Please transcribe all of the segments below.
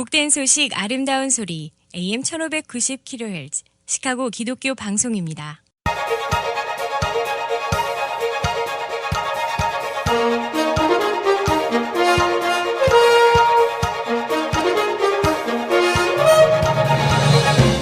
복된 소식 아름다운 소리 AM 1590kHz 시카고 기독교 방송입니다.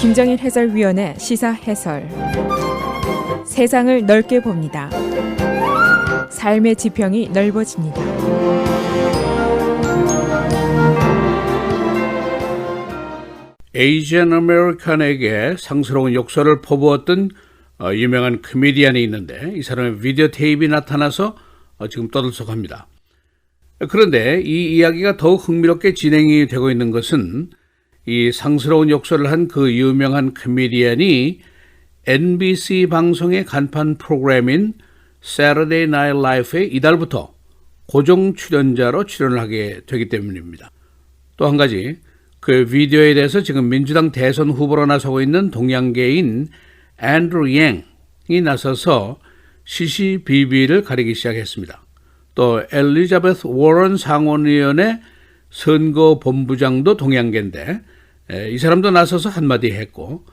김정일 해설위원의 시사 해설. 세상을 넓게 봅니다. 삶의 지평이 넓어집니다. 에이지안 아메리칸에게 상스러운 욕설을 퍼부었던 유명한 코미디언이 있는데 이 사람의 비디오 테이프가 나타나서 지금 떠들썩합니다. 그런데 이 이야기가 더욱 흥미롭게 진행이 되고 있는 것은 이 상스러운 욕설을 한 그 유명한 코미디언이 NBC 방송의 간판 프로그램인 Saturday Night Live에 이달부터 고정 출연자로 출연을 하게 되기 때문입니다. 또 한 가지, 그 비디오에 대해서 지금 민주당 대선 후보로 나서고 있는 동양계인 앤드루 양이 나서서 시시비비를 가리기 시작했습니다. 또 엘리자베스 워런 상원의원의 선거본부장도 동양계인데 이 사람도 나서서 한마디 했고,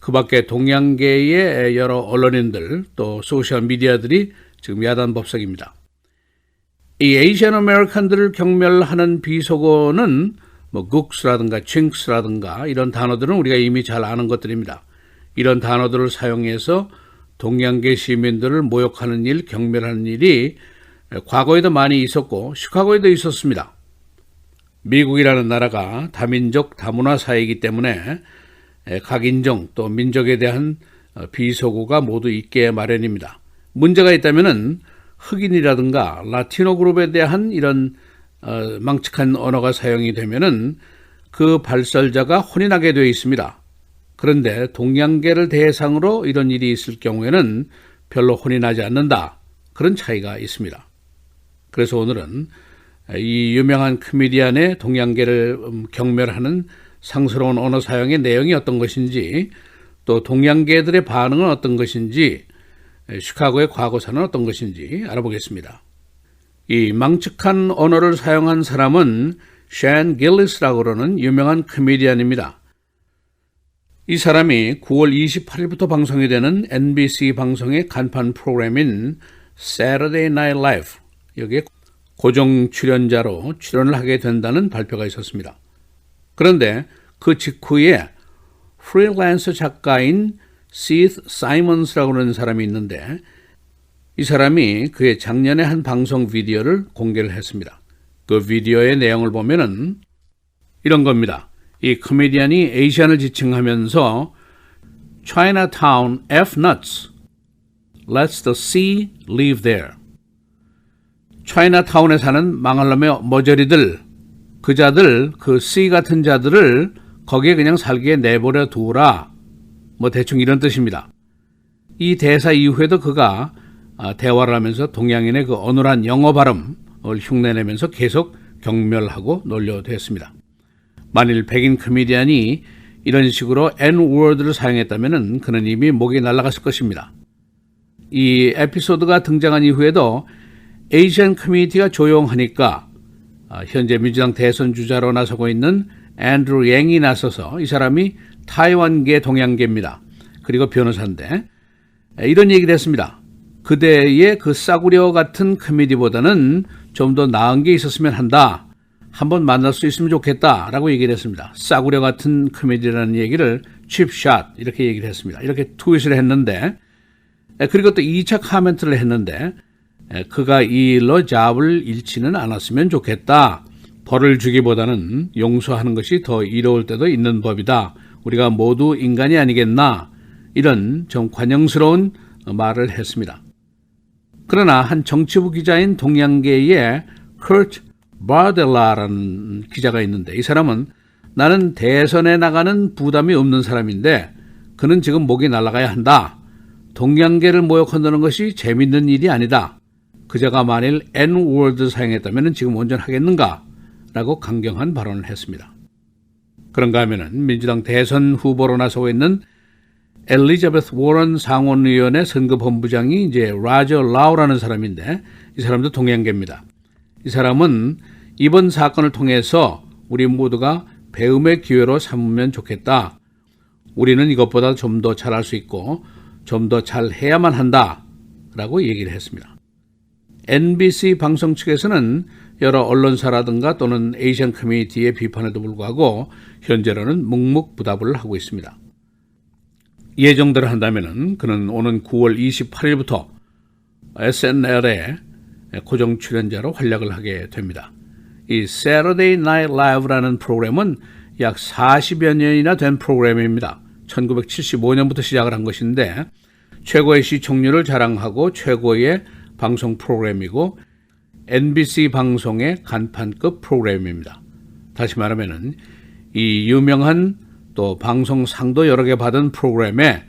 그 밖에 동양계의 여러 언론인들 또 소셜미디어들이 지금 야단 법석입니다. 이 에이시안 아메리칸들을 경멸하는 비속어는 국스라든가 칭스라든가 이런 단어들은 우리가 이미 잘 아는 것들입니다. 이런 단어들을 사용해서 동양계 시민들을 모욕하는 일, 경멸하는 일이 과거에도 많이 있었고 시카고에도 있었습니다. 미국이라는 나라가 다민족 다문화 사회이기 때문에 각 인종 또 민족에 대한 비속어가 모두 있게 마련입니다. 문제가 있다면은 흑인이라든가 라티노 그룹에 대한 이런 망측한 언어가 사용이 되면은 그 발설자가 혼인하게 되어 있습니다. 그런데 동양계를 대상으로 이런 일이 있을 경우에는 별로 혼인하지 않는다. 그런 차이가 있습니다. 그래서 오늘은 이 유명한 코미디언의 동양계를 경멸하는 상스러운 언어 사용의 내용이 어떤 것인지, 또 동양계들의 반응은 어떤 것인지, 시카고의 과거사는 어떤 것인지 알아보겠습니다. 이 망측한 언어를 사용한 사람은 쟨 길리스라고 그러는 유명한 코미디언입니다. 이 사람이 9월 28일부터 방송이 되는 NBC 방송의 간판 프로그램인 Saturday Night Live, 여기에 고정 출연자로 출연을 하게 된다는 발표가 있었습니다. 그런데 그 직후에 프리랜서 작가인 시스 사이먼스라고 하는 사람이 있는데 이 사람이 그의 작년에 한 방송 비디오를 공개를 했습니다. 그 비디오의 내용을 보면은 이런 겁니다. 이 코미디언이 에이시안을 지칭하면서 Chinatown F-nuts, Let's the sea live there. 차이나타운에 사는 망할 놈의 머저리들, 그자들, 그 C 같은 자들을 거기에 그냥 살기에 내버려 두라. 대충 이런 뜻입니다. 이 대사 이후에도 그가 대화를 하면서 동양인의 그 어눌한 영어 발음을 흉내내면서 계속 경멸하고 놀려댔습니다. 만일 백인 코미디언이 이런 식으로 N-word를 사용했다면 그는 이미 목이 날아갔을 것입니다. 이 에피소드가 등장한 이후에도 에이시안 커뮤니티가 조용하니까 현재 민주당 대선 주자로 나서고 있는 앤드루 양이 나서서 이 사람이 타이완계 동양계입니다. 그리고 변호사인데 이런 얘기를 했습니다. 그대의 그 싸구려 같은 코미디보다는 좀 더 나은 게 있었으면 한다. 한번 만날 수 있으면 좋겠다라고 얘기를 했습니다. 싸구려 같은 코미디라는 얘기를 칩샷 이렇게 얘기를 했습니다. 이렇게 트윗을 했는데, 그리고 또 2차 코멘트를 했는데 그가 이 일로 잡을 잃지는 않았으면 좋겠다. 벌을 주기보다는 용서하는 것이 더 이로울 때도 있는 법이다. 우리가 모두 인간이 아니겠나. 이런 좀 관용스러운 말을 했습니다. 그러나 한 정치부 기자인 동양계의 커트 바델라라는 기자가 있는데 이 사람은 나는 대선에 나가는 부담이 없는 사람인데 그는 지금 목이 날아가야 한다. 동양계를 모욕한다는 것이 재밌는 일이 아니다. 그자가 만일 N-word 사용했다면 지금 온전하겠는가? 라고 강경한 발언을 했습니다. 그런가 하면은 민주당 대선 후보로 나서고 있는 엘리자베스 워런 상원의원의 선거본부장이 이제 라저 라우라는 사람인데 이 사람도 동양계입니다. 이 사람은 이번 사건을 통해서 우리 모두가 배움의 기회로 삼으면 좋겠다. 우리는 이것보다 좀 더 잘할 수 있고 좀 더 잘해야만 한다 라고 얘기를 했습니다. NBC 방송 측에서는 여러 언론사라든가 또는 에이시안 커뮤니티의 비판에도 불구하고 현재로는 묵묵부답을 하고 있습니다. 예정대로 한다면 그는 오는 9월 28일부터 SNL의 고정 출연자로 활약을 하게 됩니다. 이 Saturday Night Live라는 프로그램은 약 40여 년이나 된 프로그램입니다. 1975년부터 시작을 한 것인데 최고의 시청률을 자랑하고 최고의 방송 프로그램이고 NBC 방송의 간판급 프로그램입니다. 다시 말하면 이 유명한 또 방송상도 여러 개 받은 프로그램에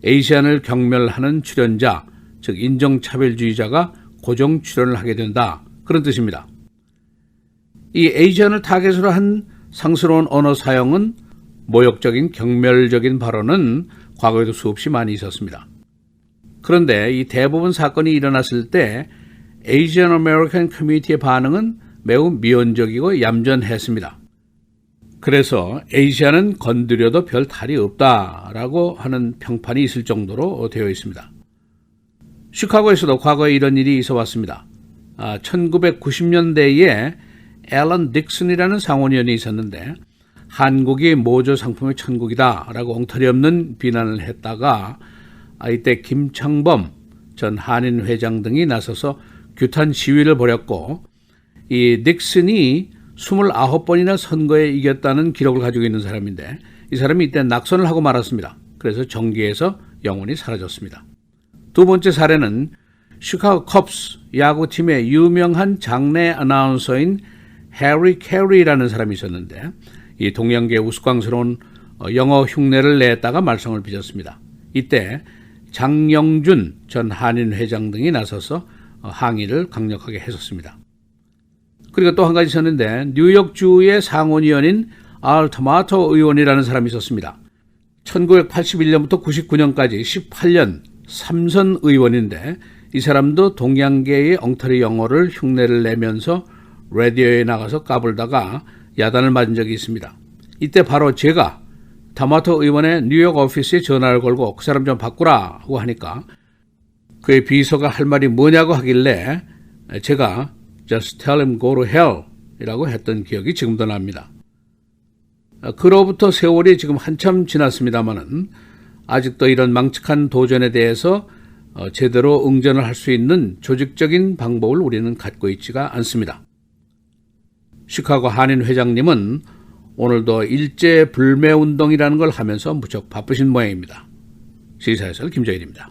에이시안을 경멸하는 출연자, 즉 인종차별주의자가 고정 출연을 하게 된다. 그런 뜻입니다. 이 에이시안을 타겟으로 한 상스러운 언어 사용은 모욕적인 경멸적인 발언은 과거에도 수없이 많이 있었습니다. 그런데 이 대부분 사건이 일어났을 때 에이시안 아메리칸 커뮤니티의 반응은 매우 미온적이고 얌전했습니다. 그래서 에이시안은 건드려도 별 탈이 없다라고 하는 평판이 있을 정도로 되어 있습니다. 시카고에서도 과거에 이런 일이 있어 왔습니다. 1990년대에 앨런 딕슨이라는 상원의원이 있었는데 한국이 모조 상품의 천국이다 라고 엉터리 없는 비난을 했다가 이때 김창범 전 한인 회장 등이 나서서 규탄 시위를 벌였고 이 닉슨이 29번이나 선거에 이겼다는 기록을 가지고 있는 사람인데 이 사람이 이때 낙선을 하고 말았습니다. 그래서 정계에서 영원히 사라졌습니다. 두 번째 사례는 시카고 컵스 야구팀의 유명한 장내 아나운서인 해리 캐리라는 사람이 있었는데 이 동양계 우스꽝스러운 영어 흉내를 냈다가 말썽을 빚었습니다. 이때 장영준 전 한인 회장 등이 나서서 항의를 강력하게 했었습니다. 그리고 또 한 가지 있었는데 뉴욕주의 상원의원인 알 토마토 의원이라는 사람이 있었습니다. 1981년부터 99년까지 18년 3선 의원인데 이 사람도 동양계의 엉터리 영어를 흉내를 내면서 라디오에 나가서 까불다가 야단을 맞은 적이 있습니다. 이때 바로 제가 토마토 의원의 뉴욕 오피스에 전화를 걸고 그 사람 좀 바꾸라고 하니까 그의 비서가 할 말이 뭐냐고 하길래 제가 Just tell him go to hell 이라고 했던 기억이 지금도 납니다. 그로부터 세월이 지금 한참 지났습니다마는 아직도 이런 망측한 도전에 대해서 제대로 응전을 할 수 있는 조직적인 방법을 우리는 갖고 있지가 않습니다. 시카고 한인 회장님은 오늘도 일제불매운동이라는 걸 하면서 무척 바쁘신 모양입니다. 시사해설 김정일입니다.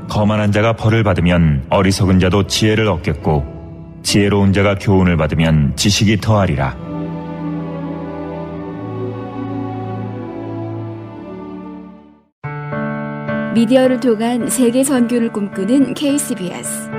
거만한 자가 벌을 받으면 어리석은 자도 지혜를 얻겠고 지혜로운 자가 교훈을 받으면 지식이 더하리라. 미디어를 통한 세계 선교를 꿈꾸는 KCBS.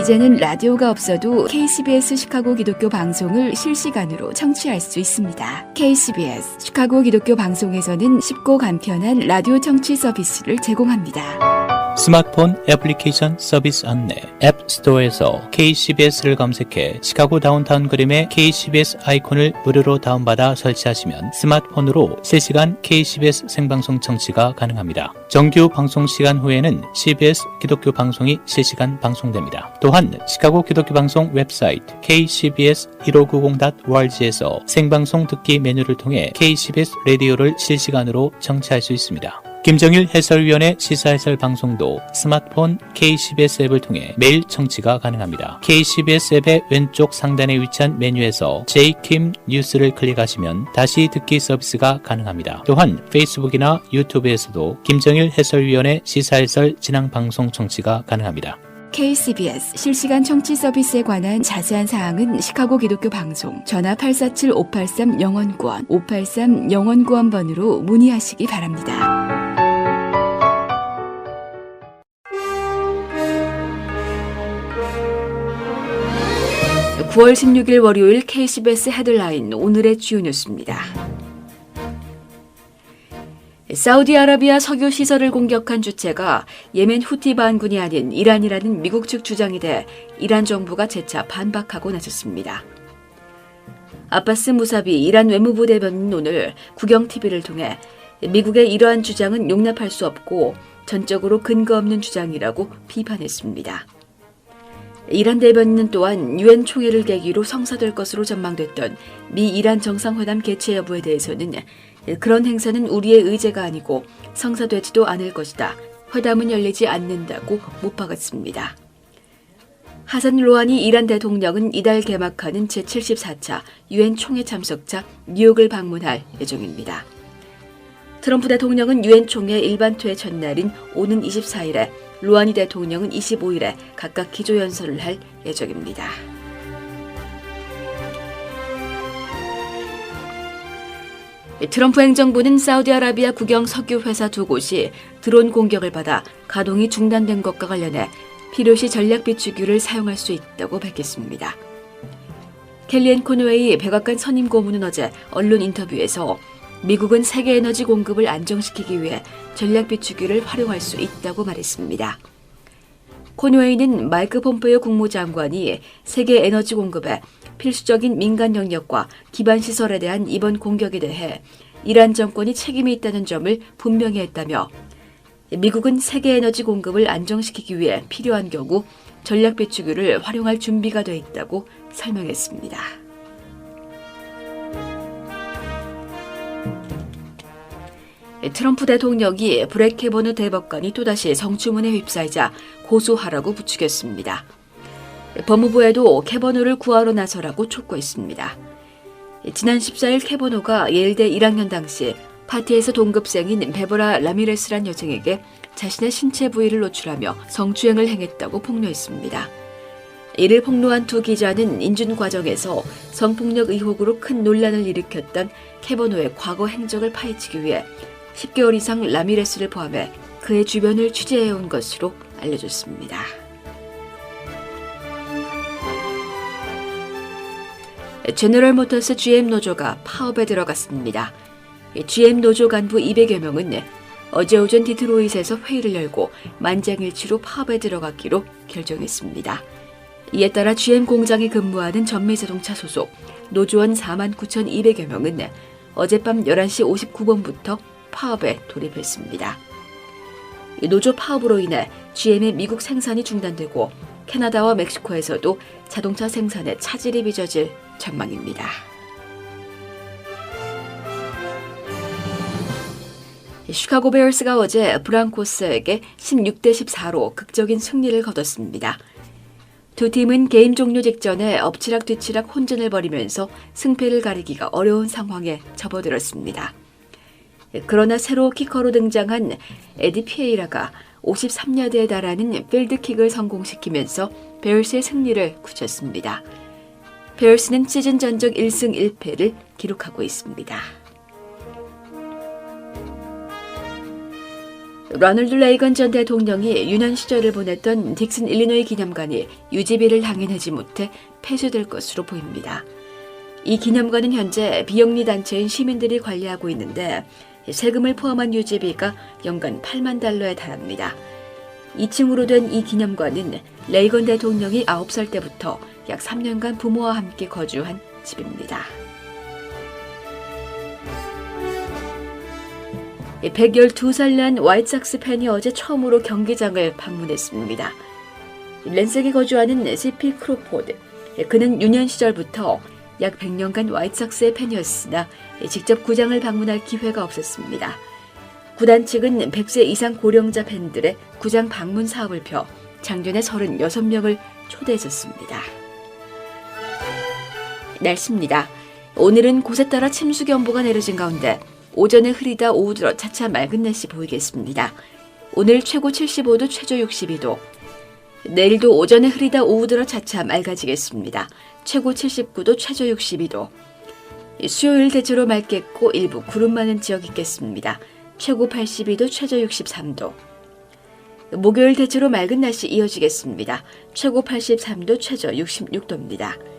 이제는 라디오가 없어도 KCBS 시카고 기독교 방송을 실시간으로 청취할 수 있습니다. KCBS 시카고 기독교 방송에서는 쉽고 간편한 라디오 청취 서비스를 제공합니다. 스마트폰 애플리케이션 서비스 안내 앱 스토어에서 KCBS를 검색해 시카고 다운타운 그림의 KCBS 아이콘을 무료로 다운받아 설치하시면 스마트폰으로 실시간 KCBS 생방송 청취가 가능합니다. 정규 방송 시간 후에는 CBS 기독교 방송이 실시간 방송됩니다. 또한 시카고 기독교 방송 웹사이트 kcbs1590.org에서 생방송 듣기 메뉴를 통해 KCBS 라디오를 실시간으로 청취할 수 있습니다. 김정일 해설위원의 시사해설 방송도 스마트폰 KCBS 앱을 통해 매일 청취가 가능합니다. KCBS 앱의 왼쪽 상단에 위치한 메뉴에서 J-Kim 뉴스를 클릭하시면 다시 듣기 서비스가 가능합니다. 또한 페이스북이나 유튜브에서도 김정일 해설위원의 시사해설 진행 방송 청취가 가능합니다. KCBS 실시간 청취 서비스에 관한 자세한 사항은 시카고 기독교 방송 전화 847-583-영원구원 583-영원구원번으로 문의하시기 바랍니다. 9월 16일 월요일 KCBS 헤드라인 오늘의 주요 뉴스입니다. 사우디아라비아 석유 시설을 공격한 주체가 예멘 후티 반군이 아닌 이란이라는 미국 측 주장에 대해 이란 정부가 재차 반박하고 나섰습니다. 아바스 무사비 이란 외무부 대변인은 오늘 국영TV를 통해 미국의 이러한 주장은 용납할 수 없고 전적으로 근거 없는 주장이라고 비판했습니다. 이란 대변인은 또한 유엔 총회를 계기로 성사될 것으로 전망됐던 미 이란 정상회담 개최 여부에 대해서는 그런 행사는 우리의 의제가 아니고 성사되지도 않을 것이다. 회담은 열리지 않는다고 못 박았습니다. 하산 로하니 이란 대통령은 이달 개막하는 제74차 유엔 총회 참석차 뉴욕을 방문할 예정입니다. 트럼프 대통령은 유엔 총회 일반 퇴회 첫날인 오는 24일에 로하니 대통령은 25일에 각각 기조연설을 할 예정입니다. 트럼프 행정부는 사우디아라비아 국영 석유 회사 2곳이 드론 공격을 받아 가동이 중단된 것과 관련해 필요시 전략 비축유를 사용할 수 있다고 밝혔습니다. 켈리앤 코노웨이 백악관 선임 고문은 어제 언론 인터뷰에서 미국은 세계 에너지 공급을 안정시키기 위해 전략 비축유를 활용할 수 있다고 말했습니다. 코노웨이는 마이크 폼페이오 국무장관이 세계 에너지 공급에 필수적인 민간 영역과 기반 시설에 대한 이번 공격에 대해 이란 정권이 책임이 있다는 점을 분명히 했다며 미국은 세계 에너지 공급을 안정시키기 위해 필요한 경우 전략 비축유를 활용할 준비가 돼 있다고 설명했습니다. 트럼프 대통령이 브렉 캐버너 대법관이 또다시 성추문에 휩싸이자 고소하라고 부추겼습니다. 법무부에도 캐버너를 구하러 나서라고 촉구했습니다. 지난 14일 캐버너가 예일대 1학년 당시 파티에서 동급생인 베버라 라미레스란 여성에게 자신의 신체 부위를 노출하며 성추행을 행했다고 폭로했습니다. 이를 폭로한 두 기자는 인준 과정에서 성폭력 의혹으로 큰 논란을 일으켰던 캐버너의 과거 행적을 파헤치기 위해 10개월 이상 라미레스를 포함해 그의 주변을 취재해온 것으로 알려졌습니다. 제너럴 모터스 GM 노조가 파업에 들어갔습니다. GM 노조 간부 200여 명은 어제 오전 디트로잇에서 회의를 열고 만장일치로 파업에 들어가기로 결정했습니다. 이에 따라 GM 공장에 근무하는 전미자동차 소속 노조원 49,200여 명은 어젯밤 11시 59분부터 파업에 돌입했습니다. 노조 파업으로 인해 GM의 미국 생산이 중단되고 캐나다와 멕시코에서도 자동차 생산에 차질이 빚어질 전망입니다. 시카고 베어스가 어제 브랑코스에게 16대 14로 극적인 승리를 거뒀습니다. 두 팀은 게임 종료 직전에 엎치락뒤치락 혼전을 벌이면서 승패를 가리기가 어려운 상황에 접어들었습니다. 그러나 새로 키커로 등장한 에디 피에이라가 53야드에 달하는 필드킥을 성공시키면서 베어스의 승리를 굳혔습니다. 베어스는 시즌 전적 1승 1패를 기록하고 있습니다. 로널드 레이건 전 대통령이 유년 시절을 보냈던 딕슨 일리노이 기념관이 유지비를 항해내지 못해 폐쇄될 것으로 보입니다. 이 기념관은 현재 비영리 단체인 시민들이 관리하고 있는데 세금을 포함한 유지비가 연간 $80,000에 달합니다. 2층으로 된 이 기념관은 레이건 대통령이 9살 때부터 약 3년간 부모와 함께 거주한 집입니다. 112살 난 화이트삭스 팬이 어제 처음으로 경기장을 방문했습니다. 랜색에 거주하는 CP 크로포드. 그는 유년 시절부터 약 100년간 화이트삭스의 팬이었으나 직접 구장을 방문할 기회가 없었습니다. 구단 측은 100세 이상 고령자 팬들의 구장 방문 사업을 펴 작년에 36명을 초대했었습니다. 날씨입니다. 오늘은 곳에 따라 침수경보가 내려진 가운데 오전에 흐리다 오후 들어 차차 맑은 날씨 보이겠습니다. 오늘 최고 75도, 최저 62도. 내일도 오전에 흐리다 오후 들어 차차 맑아지겠습니다. 최고 79도, 최저 62도. 수요일 대체로 맑겠고 일부 구름 많은 지역 있겠습니다. 최고 82도, 최저 63도. 목요일 대체로 맑은 날씨 이어지겠습니다. 최고 83도, 최저 66도입니다.